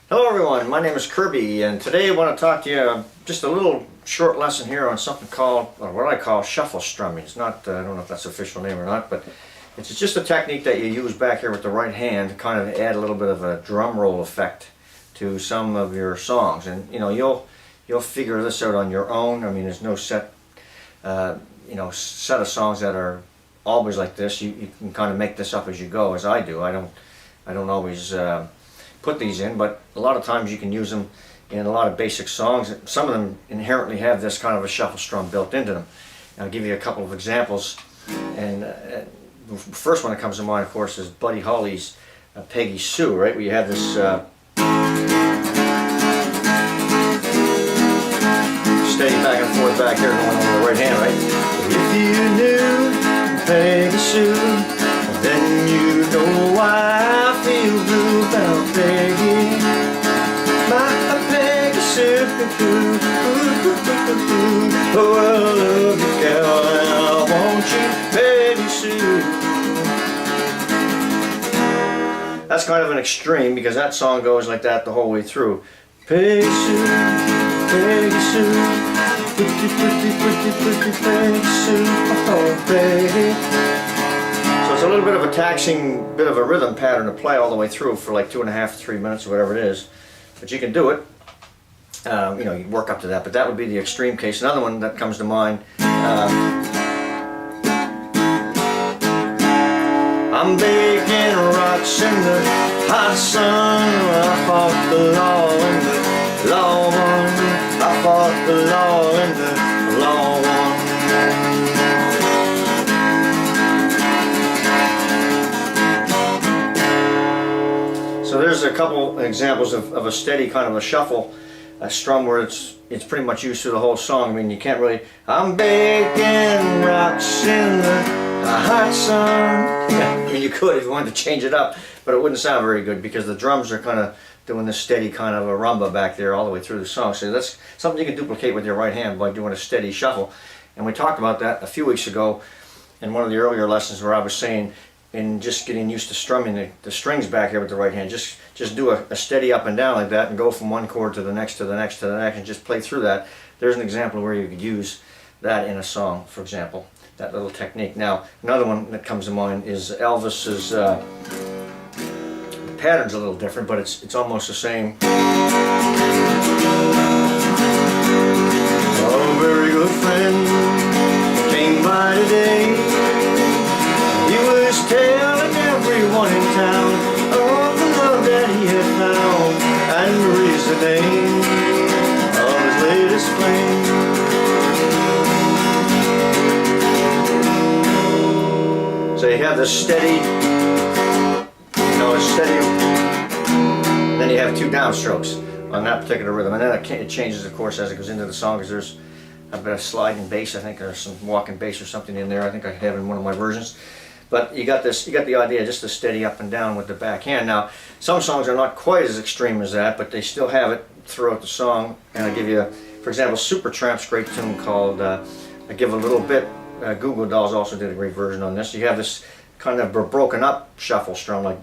Hello everyone, my name is Kirby, and today I want to talk to you just a little short lesson here on something called, or what I call shuffle strumming. It's not, I don't know if that's the official name or not, but it's just a technique that you use back here with the right hand to kind of add a little bit of a drum roll effect to some of your songs. And you know, you'll figure this out on your own. I mean, there's no set set of songs that are always like this. You can kind of make this up as you go, as I do. I don't always put these in, but a lot of times you can use them in a lot of basic songs. Some of them inherently have this kind of a shuffle strum built into them. I'll give you a couple of examples, and the first one that comes to mind, of course, is Buddy Holly's Peggy Sue, right, where you have this steady back and forth back here going on the right hand, right? If you knew Peggy Sue, then you know why I feel blue about Peggy, my Peggy Sue. Oh, I love you, girl, and I want you, Peggy Sue. That's kind of an extreme because that song goes like that the whole way through. Peggy Sue, Peggy Sue, pretty, pretty, pretty, pretty Peggy Sue, oh Peggy. So it's a little bit of a taxing, bit of a rhythm pattern to play all the way through for like 2.5 to 3 minutes or whatever it is. But you can do it. You work up to that, but that would be the extreme case. Another one that comes to mind, I'm baking rocks in the hot sun. I fought the law and the law won. I fought the law and the law won. So there's a couple examples of a steady kind of a shuffle, a strum where it's pretty much used through the whole song. I mean, you can't really, I'm baking rocks in the hot sun. Yeah, I mean, you could if you wanted to change it up, but it wouldn't sound very good because the drums are kind of doing this steady kind of a rumba back there all the way through the song. So that's something you can duplicate with your right hand by doing a steady shuffle. And we talked about that a few weeks ago in one of the earlier lessons where I was saying, in just getting used to strumming the strings back here with the right hand, just do a steady up and down like that and go from one chord to the next to the next to the next and just play through that. There's an example where you could use that in a song, for example, that little technique. Now, another one that comes to mind is Elvis's, the pattern's a little different, but it's almost the same. Oh, very good friend came by today. Telling everyone in town of the love that he had found and raised the name of his latest flame. So you have this steady, then you have two downstrokes on that particular rhythm, and then it changes, of course, as it goes into the song, because there's a bit of sliding bass. I think there's some walking bass or something in there. I think I have in one of my versions. But you got the idea, just to steady up and down with the back hand. Now, some songs are not quite as extreme as that, but they still have it throughout the song. And I'll give you, for example, Supertramp's great tune called I Give a Little Bit. Goo Goo Dolls also did a great version on this. You have this kind of broken up shuffle strum, like.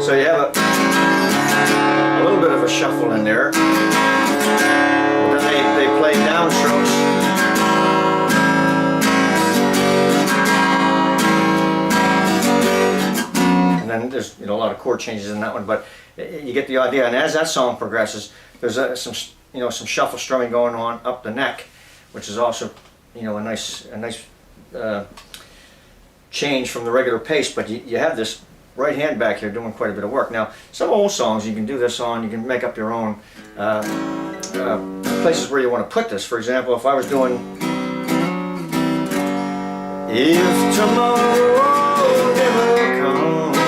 So you have a little bit of a shuffle in there, but then they play downstrokes. And then there's a lot of chord changes in that one, but you get the idea. And as that song progresses, there's some shuffle strumming going on up the neck, which is also a nice change from the regular pace. But you have this right hand back here doing quite a bit of work. Now, some old songs you can do this on, you can make up your own places where you want to put this. For example, if I was doing If Tomorrow Never Comes,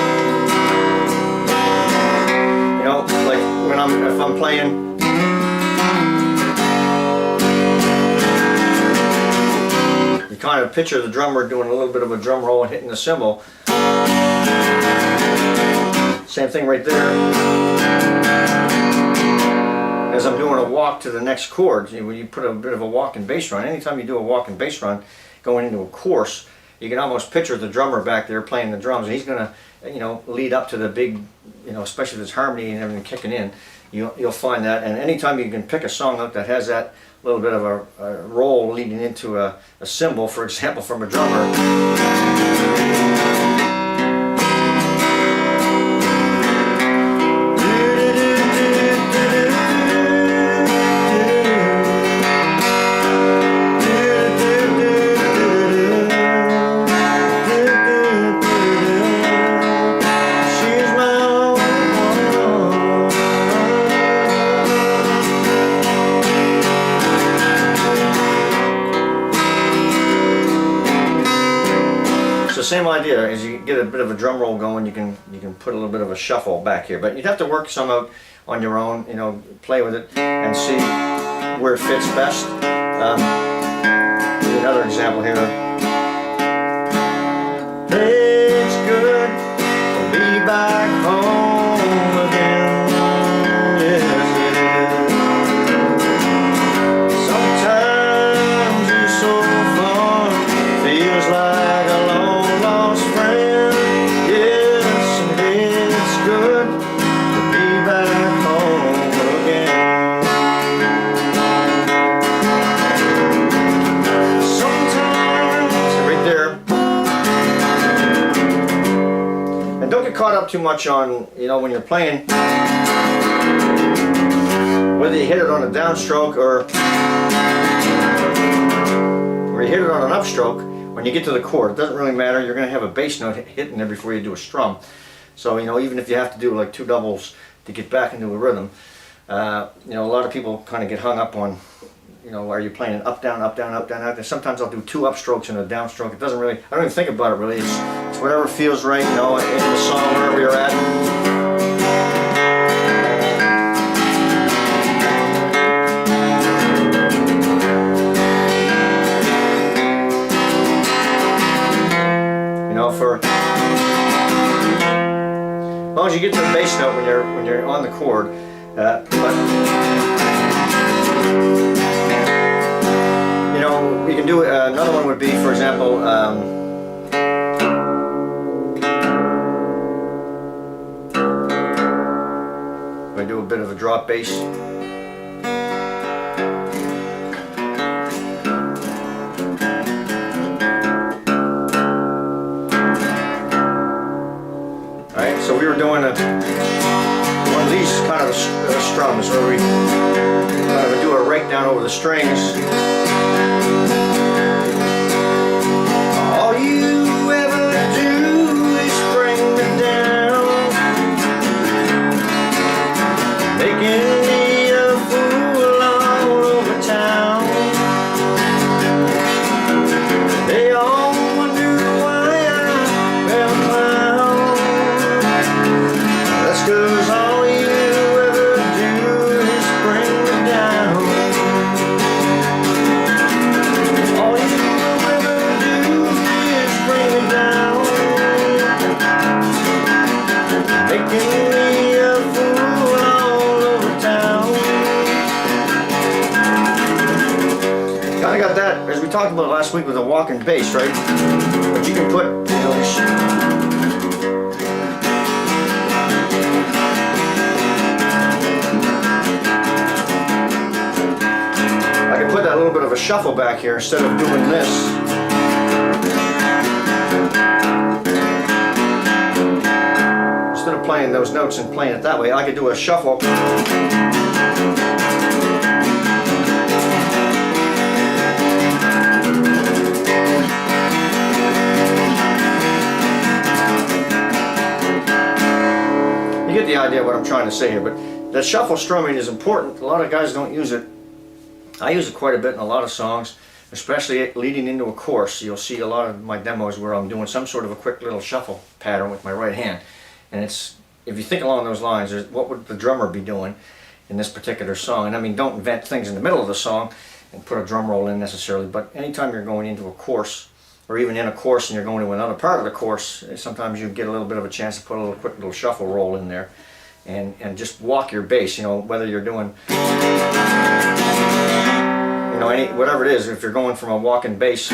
like if I'm playing you kind of picture the drummer doing a little bit of a drum roll and hitting the cymbal. Same thing right there. as I'm doing a walk to the next chord. When you put a bit of a walk and bass run, anytime you do a walk and bass run going into a course, you can almost picture the drummer back there playing the drums, and he's going to, you know, lead up to the big, you know, especially if there's harmony and everything kicking in, you'll find that. And anytime you can pick a song up that has that little bit of a roll leading into a cymbal, for example, from a drummer. Same idea. As you get a bit of a drum roll going, you can put a little bit of a shuffle back here, but you'd have to work some out on your own, you know, play with it and see where it fits best. Another example here. It's good to be back home again. Yes, it is. Sometimes it's so fun, feels like a long friend. Yes, and it's good to be back home again. Sometimes, right there. And don't get caught up too much on, you know, when you're playing, whether you hit it on a downstroke or you hit it on an upstroke. When you get to the chord, it doesn't really matter. You're going to have a bass note hitting there before you do a strum. So, you know, even if you have to do like two doubles to get back into a rhythm, you know, a lot of people kind of get hung up on, you know, are you playing an up, down, up, down, up, down, up? And sometimes I'll do two upstrokes and a downstroke. It doesn't really, I don't even think about it really. It's whatever feels right, you know, in the song, wherever you're at. For as long as you get to the bass note when you're on the chord, but you know, you can do another one would be, for example, if I do a bit of a drop bass. So we were doing one of these kind of strums where we would do a rake down over the strings. All you ever do is bring me down, making me a fool all over town. They all wonder why I'm a clown. Cause all you ever do is bring me down. All you ever do is bring me down, making me a fool all over town. Kinda got that, as we talked about last week with the walking bass, right? But you can put, you know, put that little bit of a shuffle back here instead of doing this. Instead of playing those notes and playing it that way, I could do a shuffle. You get the idea of what I'm trying to say here, but that shuffle strumming is important. A lot of guys don't use it. I use it quite a bit in a lot of songs, especially leading into a chorus. You'll see a lot of my demos where I'm doing some sort of a quick little shuffle pattern with my right hand. And it's, if you think along those lines, what would the drummer be doing in this particular song? And I mean, don't invent things in the middle of the song and put a drum roll in necessarily, but anytime you're going into a chorus, or even in a chorus and you're going to another part of the chorus, sometimes you get a little bit of a chance to put a little quick little shuffle roll in there. and just walk your bass, you know, whether you're doing, you know, whatever it is, if you're going from a walking bass.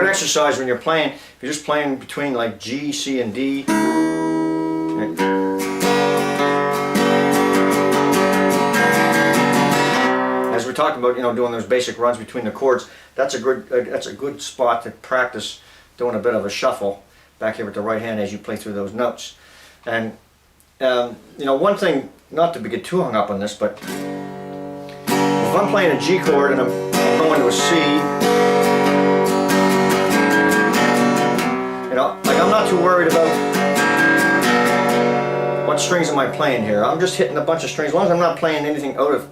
Exercise when you're playing. If you're just playing between like G, C, and D. Okay. As we talked about, you know, doing those basic runs between the chords, that's a good spot to practice doing a bit of a shuffle back here with the right hand as you play through those notes. And you know, one thing, not to get too hung up on this, but if I'm playing a G chord and I'm going to a C. You know, like I'm not too worried about what strings am I playing here. I'm just hitting a bunch of strings. As long as I'm not playing anything out of,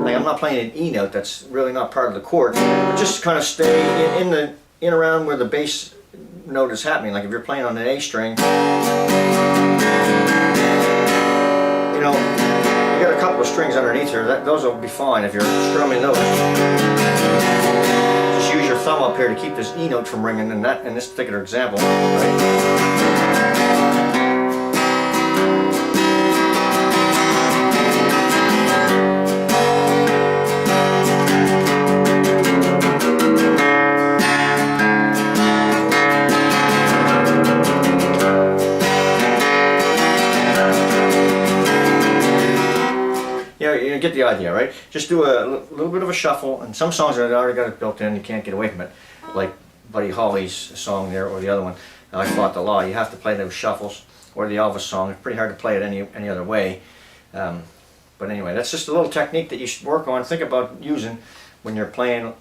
like I'm not playing an E note that's really not part of the chord. But just kind of stay in around where the bass note is happening. Like if you're playing on an A string, you know, you got a couple of strings underneath here. Those will be fine if you're strumming those. Use your thumb up here to keep this E note from ringing in this particular example, right? You get the idea, right? Just do a little bit of a shuffle, and some songs are already got it built in, you can't get away from it. Like Buddy Holly's song there, or the other one, I Fought the Law. You have to play those shuffles, or the Elvis song. It's pretty hard to play it any other way. But anyway, that's just a little technique that you should work on. Think about using when you're playing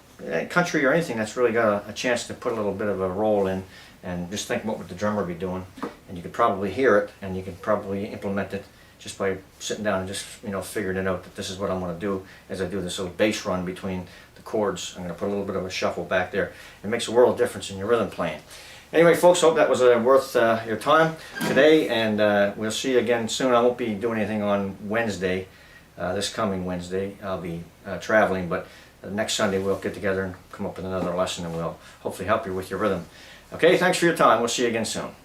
country or anything that's really got a chance to put a little bit of a roll in, and just think what would the drummer be doing, and you could probably hear it, and you could probably implement it just by sitting down and just, you know, figuring it out that this is what I'm going to do as I do this little bass run between the chords. I'm going to put a little bit of a shuffle back there. It makes a world of difference in your rhythm playing. Anyway, folks, hope that was worth your time today, and we'll see you again soon. I won't be doing anything on Wednesday, this coming Wednesday. I'll be traveling, but next Sunday we'll get together and come up with another lesson, and we'll hopefully help you with your rhythm. Okay, thanks for your time. We'll see you again soon.